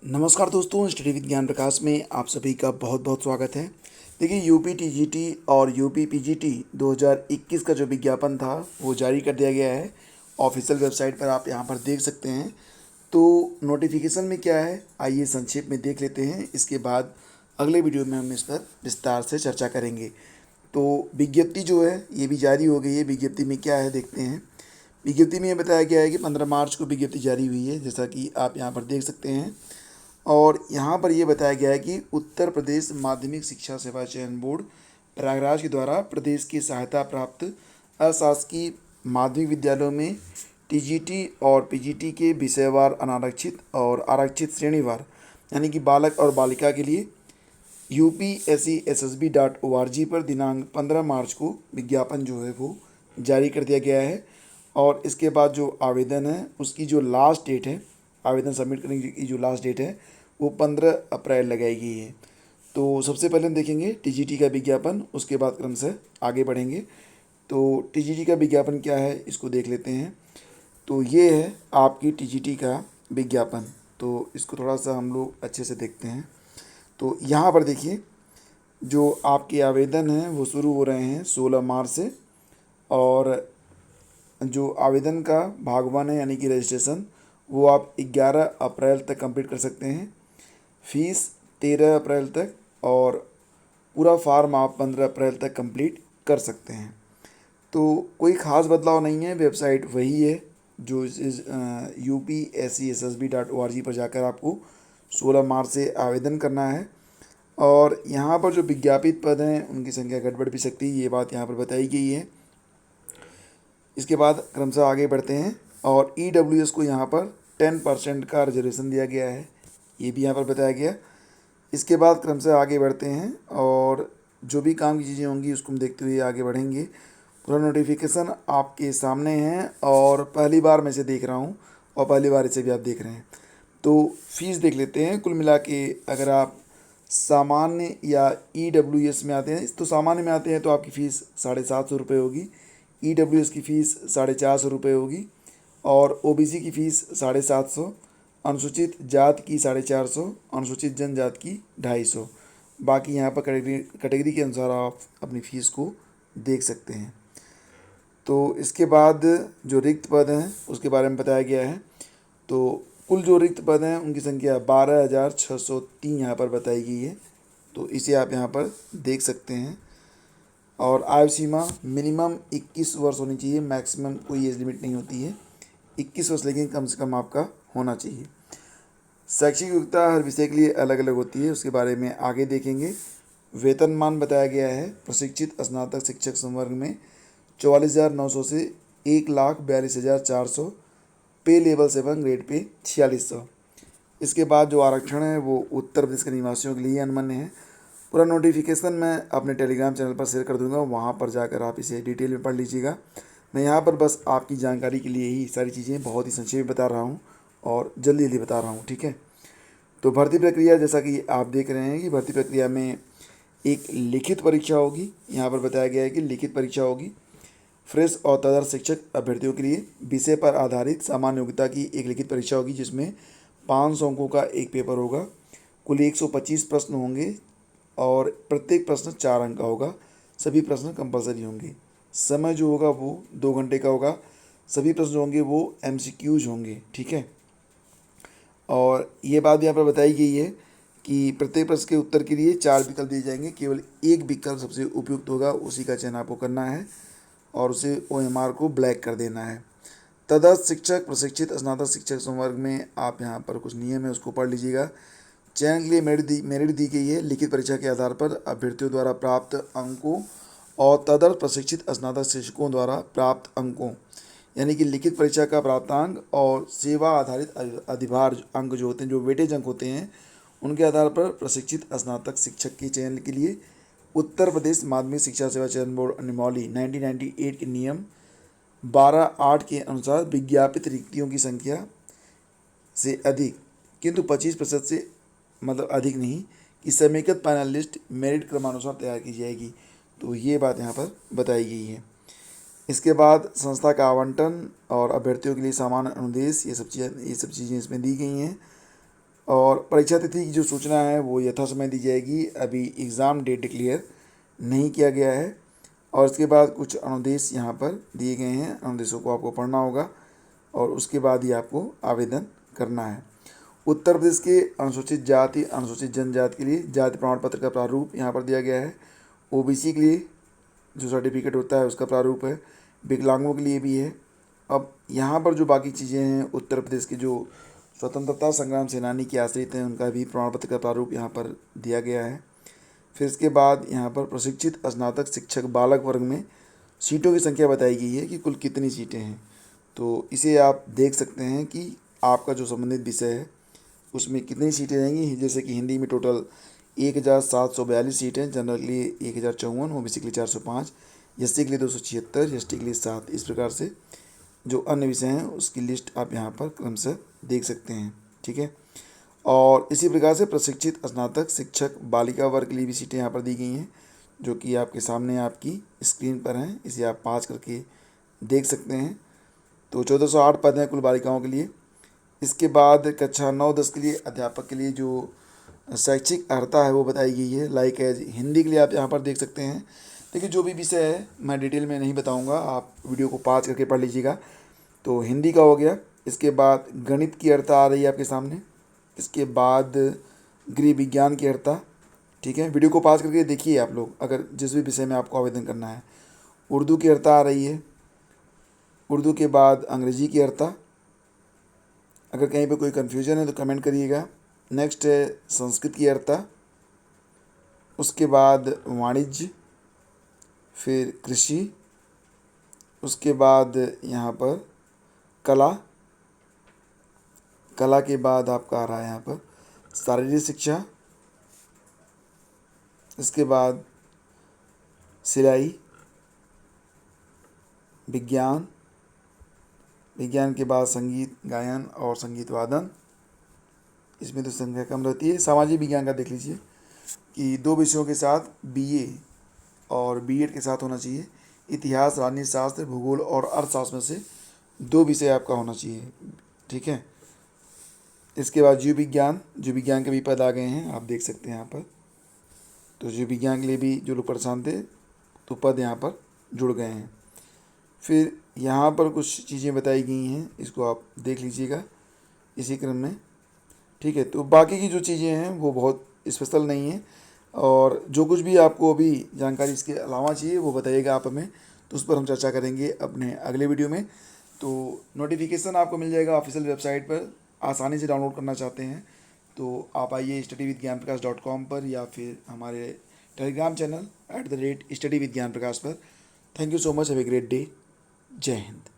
नमस्कार दोस्तों, study with ज्ञान प्रकाश में आप सभी का बहुत बहुत स्वागत है। देखिए, यूपी टीजीटी और यूपी पीजीटी 2021 का जो विज्ञापन था वो जारी कर दिया गया है। ऑफिशियल वेबसाइट पर आप यहाँ पर देख सकते हैं। तो नोटिफिकेशन में क्या है, आइए संक्षेप में देख लेते हैं। इसके बाद अगले वीडियो में हम इस पर विस्तार से चर्चा करेंगे। तो विज्ञप्ति जो है ये भी जारी हो गई है। विज्ञप्ति में क्या है देखते हैं। विज्ञप्ति में ये बताया गया है कि 15 मार्च को विज्ञप्ति जारी हुई है, जैसा कि आप यहाँ पर देख सकते हैं। और यहाँ पर ये बताया गया है कि उत्तर प्रदेश माध्यमिक शिक्षा सेवा चयन बोर्ड प्रयागराज के द्वारा प्रदेश की सहायता प्राप्त अशासकीय माध्यमिक विद्यालयों में टीजीटी और पीजीटी के विषयवार अनारक्षित और आरक्षित श्रेणीवार यानी कि बालक और बालिका के लिए upscssb.org पर दिनांक 15 मार्च को विज्ञापन जो है वो जारी कर दिया गया है। और इसके बाद जो आवेदन है उसकी जो लास्ट डेट है, आवेदन सबमिट करने की जो लास्ट डेट है वो 15 अप्रैल लगाई गई है। तो सबसे पहले हम देखेंगे टीजीटी का विज्ञापन, उसके बाद क्रम से आगे बढ़ेंगे। तो टीजीटी का विज्ञापन क्या है इसको देख लेते हैं। तो ये है आपकी टीजीटी का विज्ञापन। तो इसको थोड़ा सा हम लोग अच्छे से देखते हैं। तो यहाँ पर देखिए, जो आपके आवेदन हैं वो शुरू हो रहे हैं 16 मार्च से। और जो आवेदन का भाग 1 है यानी कि रजिस्ट्रेशन, वो आप 11 अप्रैल तक कंप्लीट कर सकते हैं। फीस 13 अप्रैल तक, और पूरा फार्म आप 15 अप्रैल तक कंप्लीट कर सकते हैं। तो कोई ख़ास बदलाव नहीं है, वेबसाइट वही है जो इस upscssb.org पर जाकर आपको 16 मार्च से आवेदन करना है। और यहाँ पर जो विज्ञापित पद हैं उनकी संख्या गड़बड़ भी सकती है, ये बात यहाँ पर बताई गई है। इसके बाद क्रमशः आगे बढ़ते हैं। और EWS को यहाँ पर 10% का रिजर्वेशन दिया गया है, ये भी यहाँ पर बताया गया। इसके बाद क्रमशः आगे बढ़ते हैं और जो भी काम की चीज़ें होंगी उसको हम देखते हुए आगे बढ़ेंगे। पूरा नोटिफिकेशन आपके सामने है और पहली बार मैं इसे देख रहा हूँ और पहली बार इसे भी आप देख रहे हैं। तो फीस देख लेते हैं। कुल मिला के अगर आप सामान्य या EWS में आते हैं, तो सामान्य में आते हैं तो आपकी फ़ीस 750 रुपये होगी। EWS की फ़ीस 450 रुपये होगी। और OBC की फ़ीस 750, अनुसूचित जाति की 450, अनुसूचित जनजाति की 250। बाकी यहाँ पर कैटेगरी के अनुसार आप अपनी फ़ीस को देख सकते हैं। तो इसके बाद जो रिक्त पद हैं उसके बारे में बताया गया है। तो कुल जो रिक्त पद हैं उनकी संख्या 12,603 यहाँ पर बताई गई है। तो इसे आप यहाँ पर देख सकते हैं। और आयु सीमा मिनिमम 21 वर्ष होनी चाहिए, मैक्सिमम कोई एज लिमिट नहीं होती है। 21 वर्ष लेकिन कम से कम आपका होना चाहिए। शैक्षिक योग्यता हर विषय के लिए अलग अलग होती है, उसके बारे में आगे देखेंगे। वेतनमान बताया गया है। प्रशिक्षित स्नातक शिक्षक संवर्ग में 44,900 से 1,42,400, पे लेवल 7 ग्रेड पे 4600। इसके बाद जो आरक्षण है वो उत्तर प्रदेश के निवासियों के लिए अनमान्य है। पूरा नोटिफिकेशन मैं अपने टेलीग्राम चैनल पर शेयर कर दूंगा, वहाँ पर जाकर आप इसे डिटेल में पढ़ लीजिएगा। मैं यहाँ पर बस आपकी जानकारी के लिए ही सारी चीज़ें बहुत ही संक्षेप में बता रहा हूँ और जल्दी जल्दी बता रहा हूँ, ठीक है। तो भर्ती प्रक्रिया जैसा कि आप देख रहे हैं कि भर्ती प्रक्रिया में एक लिखित परीक्षा होगी। यहाँ पर बताया गया है कि लिखित परीक्षा होगी फ्रेश और तदर्थ शिक्षक अभ्यर्थियों के लिए। विषय पर आधारित सामान्य योग्यता की एक लिखित परीक्षा होगी जिसमें 500 अंकों का एक पेपर होगा। कुल 125 प्रश्न होंगे और प्रत्येक प्रश्न 4 अंक का होगा। सभी प्रश्न कंपलसरी होंगे। समय जो होगा वो 2 घंटे का होगा। सभी प्रश्न जो होंगे वो MCQs होंगे, ठीक है। और ये बात यहाँ पर बताई गई है कि प्रत्येक प्रश्न के उत्तर के लिए 4 विकल्प दिए जाएंगे। केवल एक विकल्प सबसे उपयुक्त होगा, उसी का चयन आपको करना है और उसे OMR को ब्लैक कर देना है। तदर्थ शिक्षक प्रशिक्षित स्नातक शिक्षक संवर्ग में आप यहाँ पर कुछ नियम है उसको पढ़ लीजिएगा। चयन के लिए मेरिट दी गई है लिखित परीक्षा के आधार पर अभ्यर्थियों द्वारा प्राप्त अंकों और तदर्थ प्रशिक्षित स्नातक शिक्षकों द्वारा प्राप्त अंकों, यानी कि लिखित परीक्षा का प्राप्तांक और सेवा आधारित अधिभार अंक जो होते हैं, जो वेटेज अंक होते हैं, उनके आधार पर प्रशिक्षित स्नातक शिक्षक के चयन के लिए उत्तर प्रदेश माध्यमिक शिक्षा सेवा चयन बोर्ड नियमावली 1998 के नियम 12(8) के अनुसार विज्ञापित रिक्तियों की संख्या से अधिक, किंतु 25% से मतलब अधिक नहीं, कि समेकित पैनल लिस्ट मेरिट क्रमानुसार तैयार की जाएगी। तो ये बात यहाँ पर बताई गई है। इसके बाद संस्था का आवंटन और अभ्यर्थियों के लिए सामान्य अनुदेश, ये सब चीज़ें इसमें दी गई हैं। और परीक्षा तिथि की जो सूचना है वो यथासमय दी जाएगी। अभी एग्ज़ाम डेट डिक्लेयर नहीं किया गया है। और इसके बाद कुछ अनुदेश यहाँ पर दिए गए हैं, अनुदेशों को आपको पढ़ना होगा और उसके बाद ही आपको आवेदन करना है। उत्तर प्रदेश के अनुसूचित जाति अनुसूचित जनजाति के लिए जाति प्रमाण पत्र का प्रारूप यहाँ पर दिया गया है। ओबीसी के लिए जो सर्टिफिकेट होता है उसका प्रारूप है, विकलांगों के लिए भी है। अब यहाँ पर जो बाकी चीज़ें हैं, उत्तर प्रदेश के जो स्वतंत्रता संग्राम सेनानी के आश्रित हैं उनका भी प्रमाण पत्र का प्रारूप यहाँ पर दिया गया है। फिर इसके बाद यहाँ पर प्रशिक्षित स्नातक शिक्षक बालक वर्ग में सीटों की संख्या बताई गई है कि कुल कितनी सीटें हैं। तो इसे आप देख सकते हैं कि आपका जो संबंधित विषय है उसमें कितनी सीटें रहेंगी। जैसे कि हिंदी में टोटल 1742 सीटें, जनरल के लिए 1054, ओबीसी के लिए 405, एससी के लिए 276, एसटी के लिए 7। इस प्रकार से जो अन्य विषय हैं उसकी लिस्ट आप यहाँ पर क्रमशः देख सकते हैं। ठीक है। और इसी प्रकार से प्रशिक्षित स्नातक शिक्षक बालिका वर्ग के लिए भी सीटें यहाँ पर दी गई हैं, जो कि आपके सामने आपकी स्क्रीन पर हैं। इसे आप पास करके देख सकते हैं। तो 1408 पद हैं कुल बालिकाओं के लिए। इसके बाद कक्षा 9-10 के लिए अध्यापक के लिए जो शैक्षिक अर्हता है वो बताई गई है। लाइक एज हिंदी के लिए आप यहाँ पर देख सकते हैं। देखिए, जो भी विषय है मैं डिटेल में नहीं बताऊँगा, आप वीडियो को पॉज करके पढ़ लीजिएगा। तो हिंदी का हो गया। इसके बाद गणित की अर्हता आ रही है आपके सामने। इसके बाद गृह विज्ञान की अर्हता। ठीक है, वीडियो को पॉज करके देखिए आप लोग, अगर जिस भी विषय में आपको आवेदन करना है। उर्दू की अर्हता आ रही है। उर्दू के बाद अंग्रेजी की अर्हता। अगर कहीं पे कोई कन्फ्यूजन है तो कमेंट करिएगा। नेक्स्ट है संस्कृत की अर्हता। उसके बाद वाणिज्य, फिर कृषि, उसके बाद यहाँ पर कला। कला के बाद आपका आ रहा है यहाँ पर शारीरिक शिक्षा। इसके बाद सिलाई, विज्ञान। विज्ञान के बाद संगीत गायन और संगीत वादन, इसमें तो संख्या कम रहती है। सामाजिक विज्ञान का देख लीजिए कि 2 विषयों के साथ बीए और बीएड के साथ होना चाहिए। इतिहास, राजनीति शास्त्र, भूगोल और अर्थशास्त्र में से 2 विषय आपका होना चाहिए। ठीक है। इसके बाद जीव विज्ञान, जीव विज्ञान के भी पद आ गए हैं, आप देख सकते हैं यहाँ पर। तो जीव विज्ञान के लिए भी जो लोग परेशान थे तो पद यहाँ पर जुड़ गए हैं। फिर यहाँ पर कुछ चीज़ें बताई गई हैं, इसको आप देख लीजिएगा इसी क्रम में। ठीक है। तो बाकी की जो चीज़ें हैं वो बहुत स्पेशल नहीं है, और जो कुछ भी आपको अभी जानकारी इसके अलावा चाहिए वो बताइएगा आप हमें, तो उस पर हम चर्चा करेंगे अपने अगले वीडियो में। तो नोटिफिकेशन आपको मिल जाएगा ऑफिशियल वेबसाइट पर, आसानी से डाउनलोड करना चाहते हैं तो आप आइए studyvithgyanprakash.com पर, या फिर हमारे टेलीग्राम चैनल @studyvithgyanprakash पर। Thank you so much, have a great day. जय हिंद।